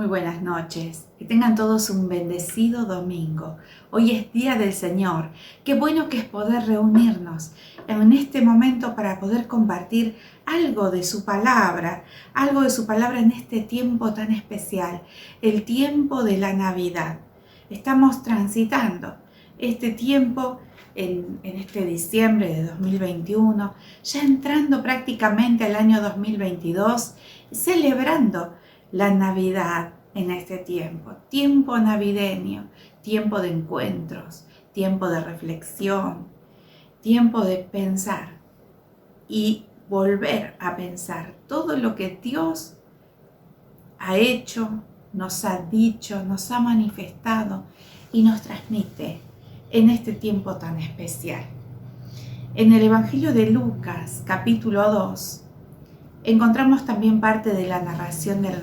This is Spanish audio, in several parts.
Muy buenas noches. Que tengan todos un bendecido domingo. Hoy es Día del Señor. Qué bueno que es poder reunirnos en este momento para poder compartir algo de su palabra en este tiempo tan especial, el tiempo de la Navidad. Estamos transitando este tiempo en este diciembre de 2021, ya entrando prácticamente al año 2022, celebrando la Navidad en este tiempo navideño, tiempo de encuentros, tiempo de reflexión, tiempo de pensar y volver a pensar todo lo que Dios ha hecho, nos ha dicho, nos ha manifestado y nos transmite en este tiempo tan especial. En el Evangelio de Lucas, capítulo 2, encontramos también parte de la narración del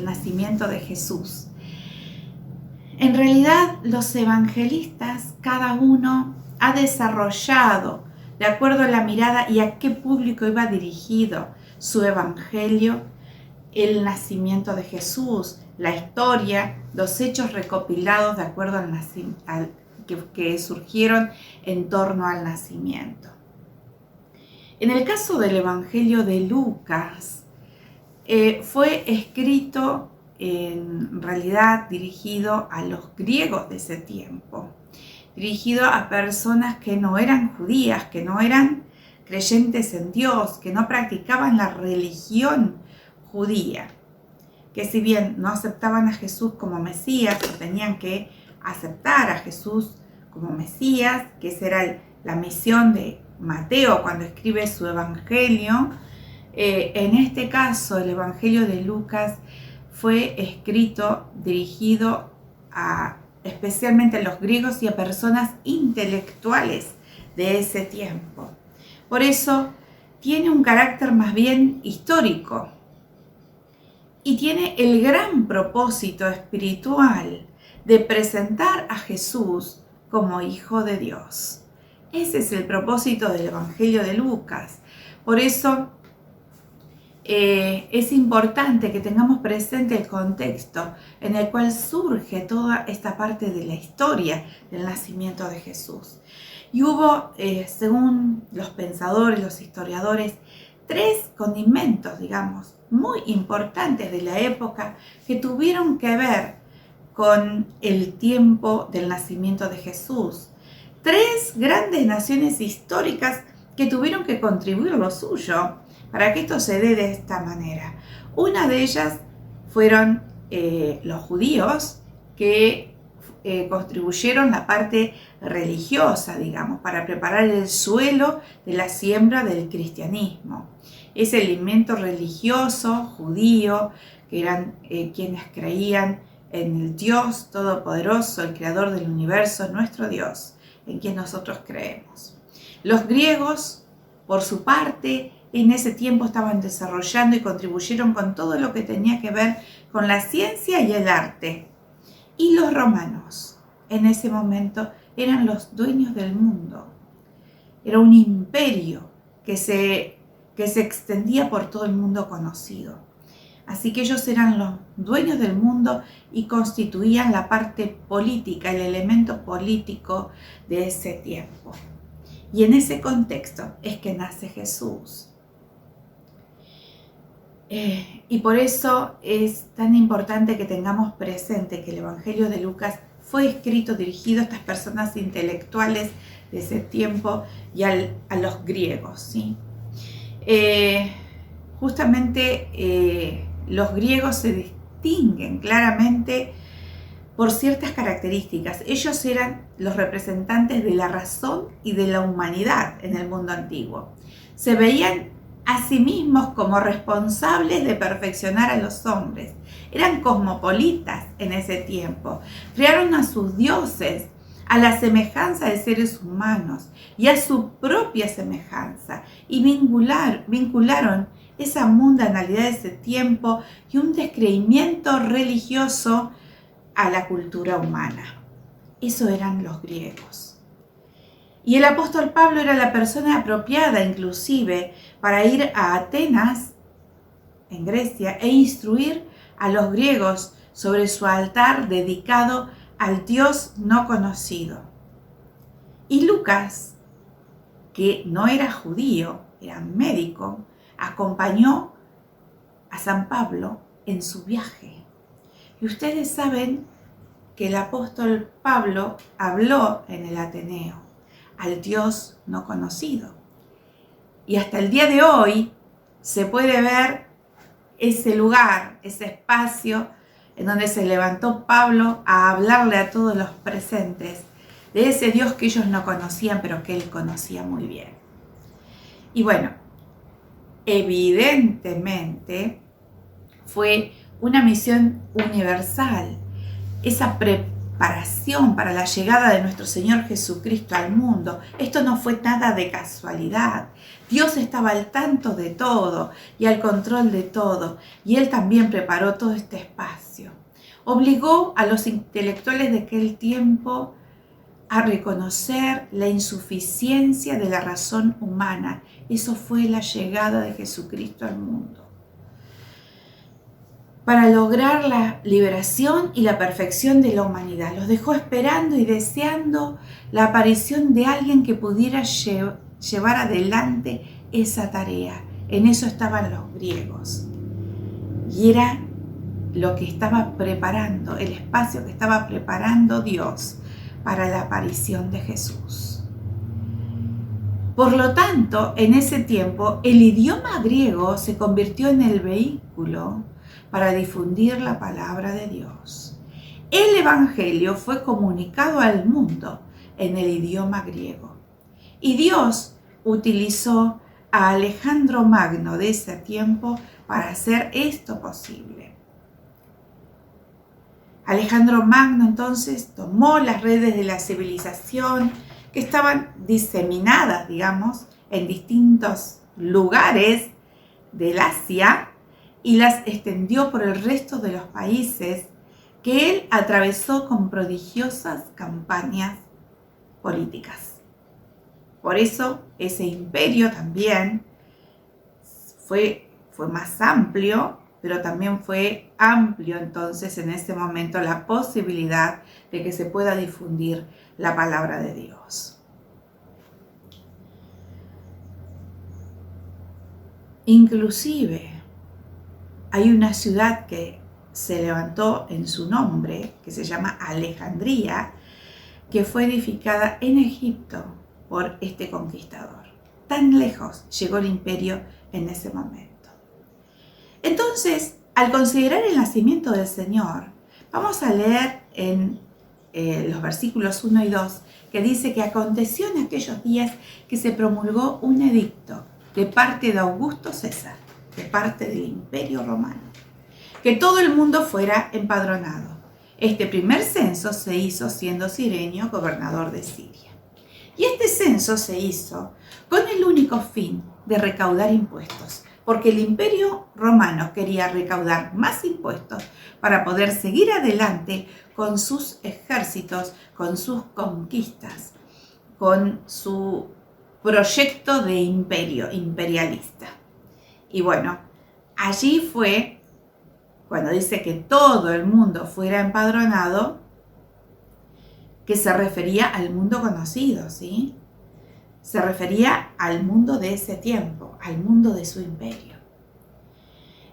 nacimiento de Jesús. En realidad, los evangelistas, cada uno ha desarrollado, de acuerdo a la mirada y a qué público iba dirigido su evangelio, el nacimiento de Jesús, la historia, los hechos recopilados de acuerdo que surgieron en torno al nacimiento. En el caso del Evangelio de Lucas, fue escrito en realidad dirigido a los griegos de ese tiempo, dirigido a personas que no eran judías, que no eran creyentes en Dios, que no practicaban la religión judía, que si bien no aceptaban a Jesús como Mesías, tenían que aceptar a Jesús como Mesías, que esa era la misión de Mateo cuando escribe su evangelio. En este caso, el evangelio de Lucas fue escrito, dirigido especialmente a los griegos y a personas intelectuales de ese tiempo. Por eso tiene un carácter más bien histórico y tiene el gran propósito espiritual de presentar a Jesús como Hijo de Dios. Ese es el propósito del Evangelio de Lucas. Por eso es importante que tengamos presente el contexto en el cual surge toda esta parte de la historia del nacimiento de Jesús. Y hubo, según los pensadores, los historiadores, 3 condimentos, digamos, muy importantes de la época que tuvieron que ver con el tiempo del nacimiento de Jesús. 3 grandes naciones históricas que tuvieron que contribuir lo suyo para que esto se dé de esta manera. Una de ellas fueron los judíos, que contribuyeron la parte religiosa, digamos, para preparar el suelo de la siembra del cristianismo. Ese elemento religioso judío, que eran quienes creían en el Dios Todopoderoso, el Creador del universo, nuestro Dios, en quien nosotros creemos. Los griegos, por su parte, en ese tiempo estaban desarrollando y contribuyeron con todo lo que tenía que ver con la ciencia y el arte. Y los romanos, en ese momento, eran los dueños del mundo. Era un imperio que se extendía por todo el mundo conocido. Así que ellos eran los dueños del mundo y constituían la parte política, el elemento político de ese tiempo. Y en ese contexto es que nace Jesús. Y por eso es tan importante que tengamos presente que el Evangelio de Lucas fue escrito, dirigido a estas personas intelectuales de ese tiempo y a los griegos, ¿sí? Justamente los griegos se distinguen claramente por ciertas características. Ellos eran los representantes de la razón y de la humanidad en el mundo antiguo. Se veían a sí mismos como responsables de perfeccionar a los hombres. Eran cosmopolitas en ese tiempo. Crearon a sus dioses a la semejanza de seres humanos y a su propia semejanza, y vincularon esa mundanalidad de ese tiempo y un descreimiento religioso a la cultura humana. Eso eran los griegos. Y el apóstol Pablo era la persona apropiada inclusive para ir a Atenas, en Grecia, e instruir a los griegos sobre su altar dedicado al Dios no conocido. Y Lucas, que no era judío, era médico, acompañó a San Pablo en su viaje. Y ustedes saben que el apóstol Pablo habló en el Ateneo al Dios no conocido. Y hasta el día de hoy se puede ver ese lugar, ese espacio en donde se levantó Pablo a hablarle a todos los presentes de ese Dios que ellos no conocían, pero que él conocía muy bien. Y bueno, evidentemente fue una misión universal, esa preparación para la llegada de nuestro Señor Jesucristo al mundo. Esto no fue nada de casualidad. Dios estaba al tanto de todo y al control de todo, y Él también preparó todo este espacio. Obligó a los intelectuales de aquel tiempo a reconocer la insuficiencia de la razón humana. Eso fue la llegada de Jesucristo al mundo, para lograr la liberación y la perfección de la humanidad. Los dejó esperando y deseando la aparición de alguien que pudiera llevar adelante esa tarea. En eso estaban los griegos. Y era lo que estaba preparando, el espacio que estaba preparando Dios para la aparición de Jesús. Por lo tanto, en ese tiempo, el idioma griego se convirtió en el vehículo para difundir la palabra de Dios. El Evangelio fue comunicado al mundo en el idioma griego. Y Dios utilizó a Alejandro Magno de ese tiempo para hacer esto posible. Alejandro Magno entonces tomó las redes de la civilización que estaban diseminadas, digamos, en distintos lugares del Asia, y las extendió por el resto de los países que él atravesó con prodigiosas campañas políticas. Por eso ese imperio también fue más amplio, pero también fue amplio entonces en ese momento la posibilidad de que se pueda difundir la palabra de Dios. Inclusive hay una ciudad que se levantó en su nombre, que se llama Alejandría, que fue edificada en Egipto por este conquistador. Tan lejos llegó el imperio en ese momento. Entonces, al considerar el nacimiento del Señor, vamos a leer en los versículos 1 y 2, que dice que aconteció en aquellos días que se promulgó un edicto de parte de Augusto César, de parte del Imperio Romano, que todo el mundo fuera empadronado. Este primer censo se hizo siendo Cirenio gobernador de Siria. Y este censo se hizo con el único fin de recaudar impuestos, porque el Imperio Romano quería recaudar más impuestos para poder seguir adelante con sus ejércitos, con sus conquistas, con su proyecto de imperio, imperialista. Y bueno, allí fue cuando dice que todo el mundo fuera empadronado, que se refería al mundo conocido, ¿sí? Se refería al mundo de ese tiempo, al mundo de su imperio.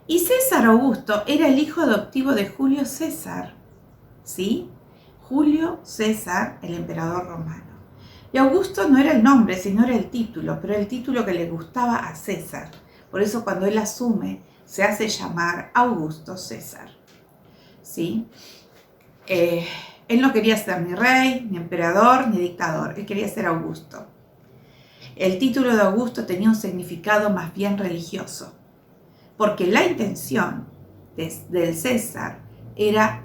Y César Augusto era el hijo adoptivo de Julio César, ¿sí? Julio César, el emperador romano. Y Augusto no era el nombre, sino era el título, pero el título que le gustaba a César. Por eso cuando él asume, se hace llamar Augusto César, ¿sí? Él no quería ser ni rey, ni emperador, ni dictador. Él quería ser Augusto. El título de Augusto tenía un significado más bien religioso, porque la intención del César era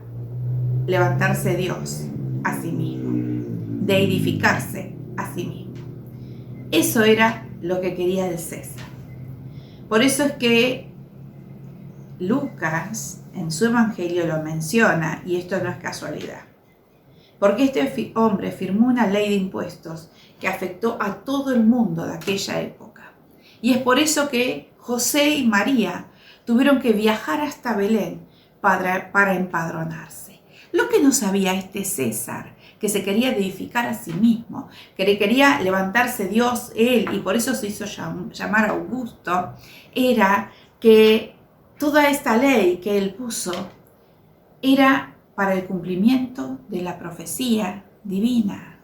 levantarse Dios a sí mismo, deidificarse a sí mismo. Eso era lo que quería el César. Por eso es que Lucas en su evangelio lo menciona, y esto no es casualidad. Porque este hombre firmó una ley de impuestos que afectó a todo el mundo de aquella época. Y es por eso que José y María tuvieron que viajar hasta Belén para empadronarse. Lo que no sabía este César, que se quería edificar a sí mismo, que le quería levantarse Dios, él, y por eso se hizo llamar Augusto, era que toda esta ley que él puso era para el cumplimiento de la profecía divina.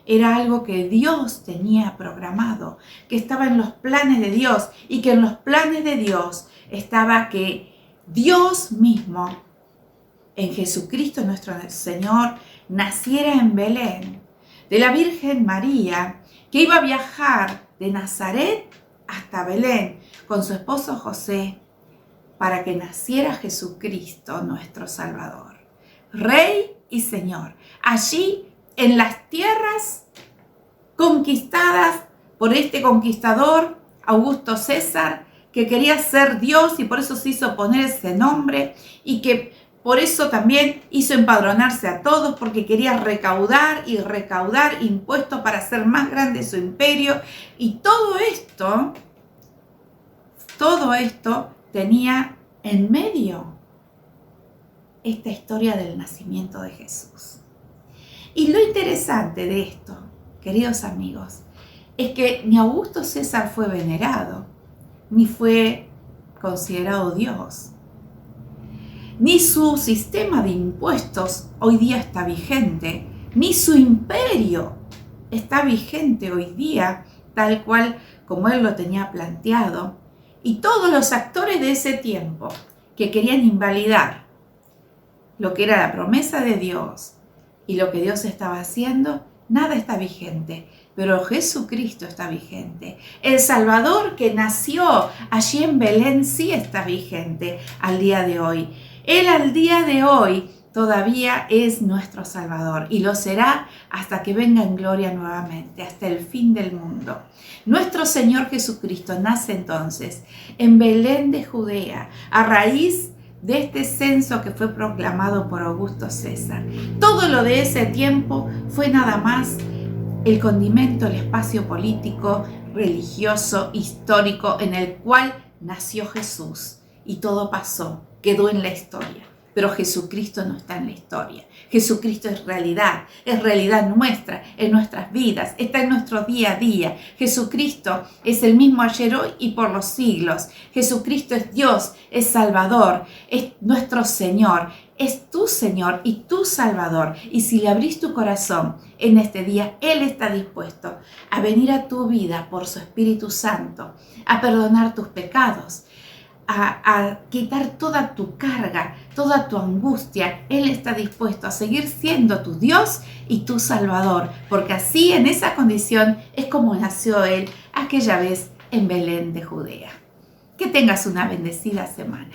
Era algo que Dios tenía programado, que estaba en los planes de Dios, y que en los planes de Dios estaba que Dios mismo, en Jesucristo nuestro Señor, naciera en Belén, de la Virgen María, que iba a viajar de Nazaret hasta Belén con su esposo José, para que naciera Jesucristo nuestro Salvador, Rey y Señor, allí en las tierras conquistadas por este conquistador, Augusto César, que quería ser Dios y por eso se hizo poner ese nombre, y que por eso también hizo empadronarse a todos, porque quería recaudar y recaudar impuestos para hacer más grande su imperio. Y todo esto tenía en medio esta historia del nacimiento de Jesús. Y lo interesante de esto, queridos amigos, es que ni Augusto César fue venerado, ni fue considerado Dios, ni su sistema de impuestos hoy día está vigente, ni su imperio está vigente hoy día, tal cual como él lo tenía planteado. Y todos los actores de ese tiempo que querían invalidar lo que era la promesa de Dios y lo que Dios estaba haciendo, nada está vigente, pero Jesucristo está vigente. El Salvador que nació allí en Belén sí está vigente al día de hoy. Él al día de hoy todavía es nuestro Salvador y lo será hasta que venga en gloria nuevamente, hasta el fin del mundo. Nuestro Señor Jesucristo nace entonces en Belén de Judea a raíz de este censo que fue proclamado por Augusto César. Todo lo de ese tiempo fue nada más el condimento, el espacio político, religioso, histórico en el cual nació Jesús y todo pasó, quedó en la historia. Pero Jesucristo no está en la historia. Jesucristo es realidad nuestra, en nuestras vidas, está en nuestro día a día. Jesucristo es el mismo ayer, hoy y por los siglos. Jesucristo es Dios, es Salvador, es nuestro Señor, es tu Señor y tu Salvador. Y si le abrís tu corazón en este día, Él está dispuesto a venir a tu vida por su Espíritu Santo, a perdonar tus pecados, a quitar toda tu carga, toda tu angustia. Él está dispuesto a seguir siendo tu Dios y tu Salvador, porque así, en esa condición, es como nació Él aquella vez en Belén de Judea. Que tengas una bendecida semana.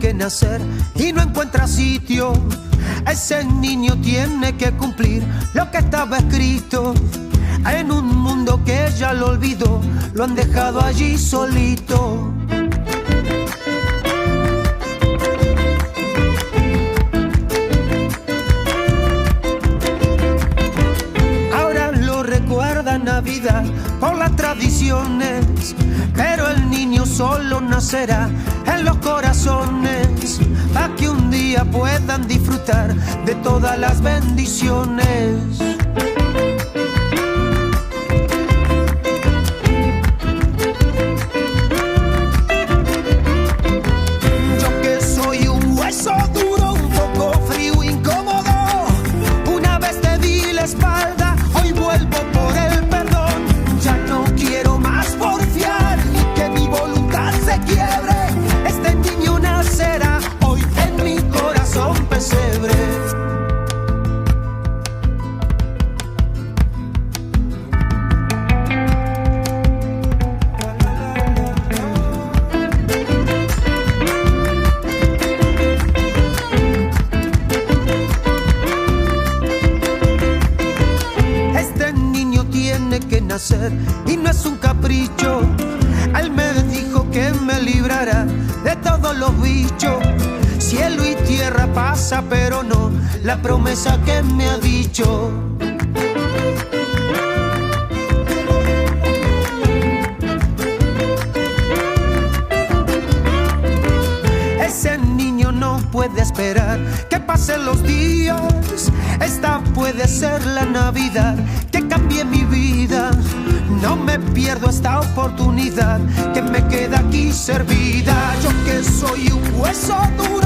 Que nacer y no encuentra sitio. Ese niño tiene que cumplir lo que estaba escrito. En un mundo que ya lo olvidó, lo han dejado allí solito. Ahora lo recuerda Navidad por las tradiciones, pero el niño solo nacerá en los corazones, para que un día puedan disfrutar de todas las bendiciones. Yo que soy un hueso duro, un poco frío, incómodo, una vez te di la espalda, hoy vuelvo por el perdón. Ya no quiero más porfiar ni que mi voluntad se quiebre. Será hoy en mi corazón pesebre. placer y no es un capricho. Él me dijo que me librara de todos los bichos. Cielo y tierra pasa, pero no la promesa que me ha dicho. Ese niño no puede esperar que pasen los días. Esta puede ser la Navidad que cambie mi vida. No me pierdo esta oportunidad que me queda aquí servida. Yo que soy un hueso duro